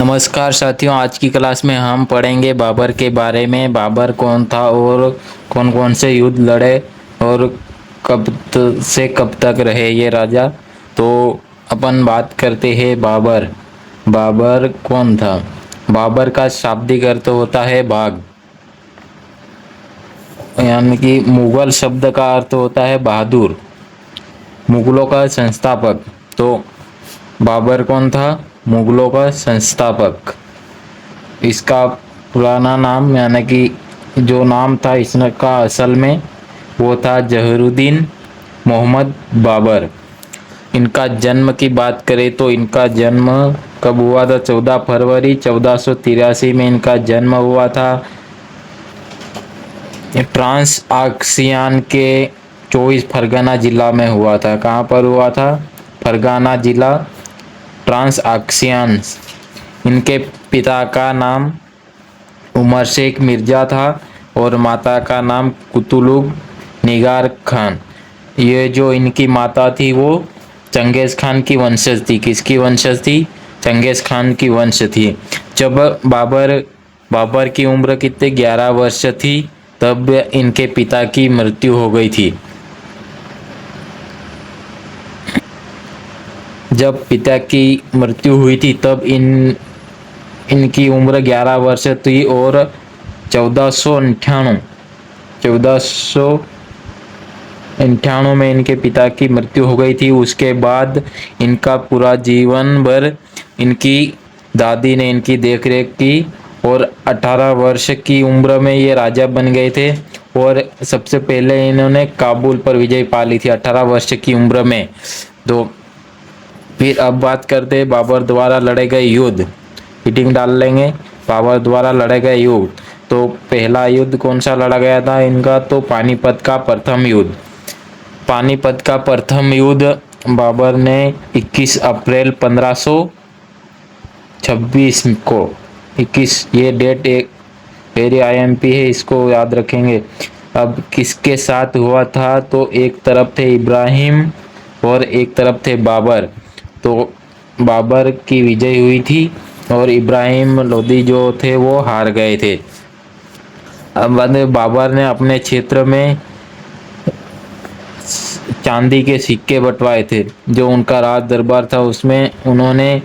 नमस्कार साथियों, आज की क्लास में हम पढ़ेंगे बाबर के बारे में। बाबर कौन था और कौन कौन से युद्ध लड़े और से कब तक रहे ये राजा। तो अपन बात करते हैं बाबर। बाबर कौन था? बाबर का शाब्दिक अर्थ होता है बाघ, यानी कि मुगल शब्द का अर्थ होता है बहादुर, मुगलों का संस्थापक। तो बाबर कौन था? मुगलों का संस्थापक। इसका पुराना नाम यानी कि जो नाम था इसका असल में वो था जहरुद्दीन मोहम्मद बाबर। इनका जन्म की बात करें तो इनका जन्म कब हुआ था? 14 फरवरी 1483 में इनका जन्म हुआ था। ट्रांस आक्सियान के 24 फरगना जिला में हुआ था। कहाँ पर हुआ था? फरगना जिला, ट्रांस आक्सियान। इनके पिता का नाम उमर शेख मिर्जा था और माता का नाम कुतुलुग निगार खान। ये जो इनकी माता थी वो चंगेज खान की वंशज थी। किसकी वंशज थी? चंगेज खान की वंश थी। जब बाबर की उम्र कितने 11 वर्ष थी तब इनके पिता की मृत्यु हो गई थी। जब पिता की मृत्यु हुई थी तब इनकी उम्र 11 वर्ष थी और 1498 में इनके पिता की मृत्यु हो गई थी। उसके बाद इनका पूरा जीवन भर इनकी दादी ने इनकी देखरेख की और 18 वर्ष की उम्र में ये राजा बन गए थे और सबसे पहले इन्होंने काबुल पर विजय पा ली थी 18 वर्ष की उम्र में। तो फिर अब बात करते हैं बाबर द्वारा लड़े गए युद्ध। हिटिंग डाल लेंगे। बाबर द्वारा लड़े गए युद्ध। तो पहला युद्ध कौन सा लड़ा गया था इनका? तो पानीपत का प्रथम युद्ध। पानीपत का प्रथम युद्ध बाबर ने 21 अप्रैल 1526 को 21 ये डेट एक मेरी IMP है, इसको याद रखेंगे। अब किसके साथ हुआ था? तो एक तरफ थे इब्राहिम और एक तरफ थे बाबर। तो बाबर की विजय हुई थी और इब्राहिम लोदी जो थे वो हार गए थे। अब बाद में बाबर ने अपने क्षेत्र में चांदी के सिक्के बंटवाए थे। जो उनका राज दरबार था उसमें उन्होंने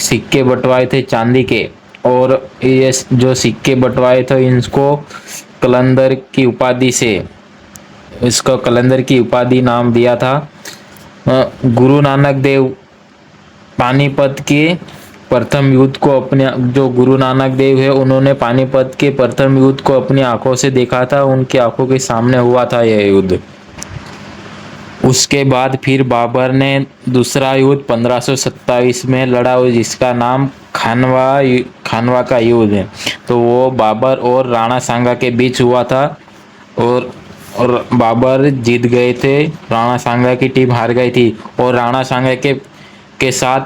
सिक्के बंटवाए थे चांदी के, और ये जो सिक्के बंटवाए थे इनको कलंदर की उपाधि से इसको कलंदर की उपाधि नाम दिया था। गुरु नानक देव पानीपत के प्रथम युद्ध को अपने जो गुरु नानक देव है उन्होंने पानीपत के प्रथम युद्ध को अपनी आंखों से देखा था। उनकी आंखों के सामने हुआ था यह युद्ध। उसके बाद फिर बाबर ने दूसरा युद्ध 1527 में लड़ा जिसका नाम खानवा का युद्ध है। तो वो बाबर और राणा सांगा के बीच हुआ था और बाबर जीत गए थे। राणा सांगा की टीम हार गई थी और राणा सांगा के साथ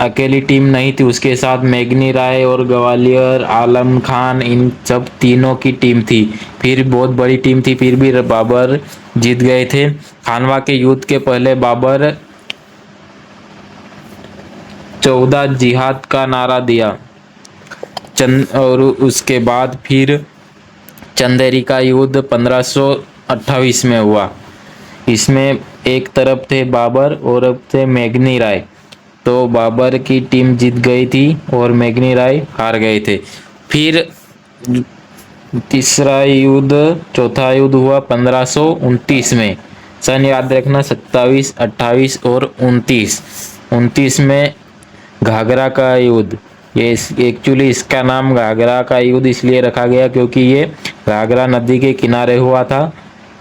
अकेली टीम नहीं थी, उसके साथ मेघनी राय और ग्वालियर आलम खान इन सब तीनों की टीम थी। फिर बहुत बड़ी टीम थी, फिर भी बाबर जीत गए थे। खानवा के युद्ध के पहले बाबर 14 जिहाद का नारा दिया और उसके बाद फिर चंदेरी का युद्ध 1528 में हुआ। इसमें एक तरफ थे बाबर और अब थे मेघनी राय। तो बाबर की टीम जीत गई थी और मेघनी राय हार गए थे। फिर तीसरा युद्ध चौथा युद्ध हुआ 1529 में। सन याद रखना 27, 28 और 29 में घाघरा का युद्ध। ये एक्चुअली इसका नाम घाघरा का युद्ध इसलिए रखा गया क्योंकि ये घाघरा नदी के किनारे हुआ था।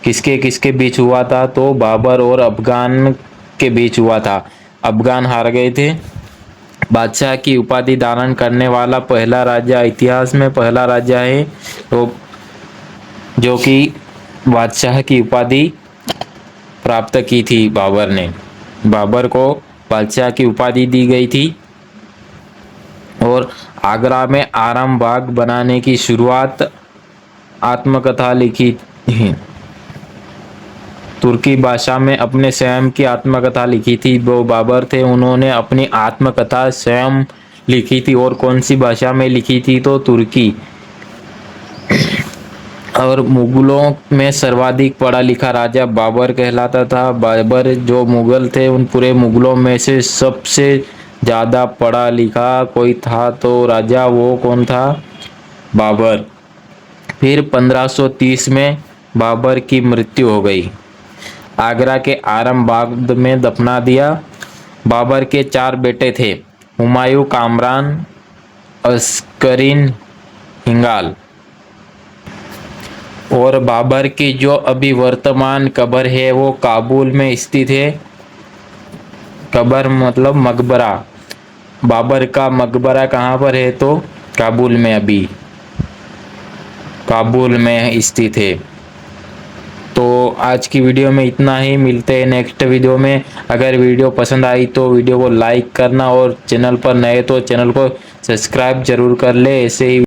किसके किसके बीच हुआ था? तो बाबर और अफगान के बीच हुआ था। अफगान हार गए थे। बादशाह की उपाधि धारण करने वाला पहला राजा, इतिहास में पहला राजा है तो जो कि बादशाह की उपाधि प्राप्त की थी बाबर ने। बाबर को बादशाह की उपाधि दी गई थी और आगरा में आराम बाग बनाने की शुरुआत आत्मकथा लिखी है। तुर्की भाषा में अपने स्वयं की आत्मकथा लिखी थी। वो बाबर थे, उन्होंने अपनी आत्मकथा स्वयं लिखी थी और कौन सी भाषा में लिखी थी, तो तुर्की। और मुगलों में सर्वाधिक पढ़ा लिखा राजा बाबर कहलाता था। बाबर जो मुगल थे उन पूरे मुगलों में से सबसे ज़्यादा पढ़ा लिखा कोई था तो राजा वो कौन था, बाबर। फिर 1530 में बाबर की मृत्यु हो गई। आगरा के आराम बाग में दफना दिया। बाबर के 4 बेटे थे, हुमायूं, कामरान, अस्करीन, हिंगाल। और बाबर की जो अभी वर्तमान कब्र है वो काबुल में स्थित है। कब्र मतलब मकबरा। बाबर का मकबरा कहाँ पर है, तो काबुल में, अभी काबुल में स्थित है। तो आज की वीडियो में इतना ही, मिलते हैं नेक्स्ट वीडियो में। अगर वीडियो पसंद आई तो वीडियो को लाइक करना और चैनल पर नए तो चैनल को सब्सक्राइब जरूर कर ले। ऐसे ही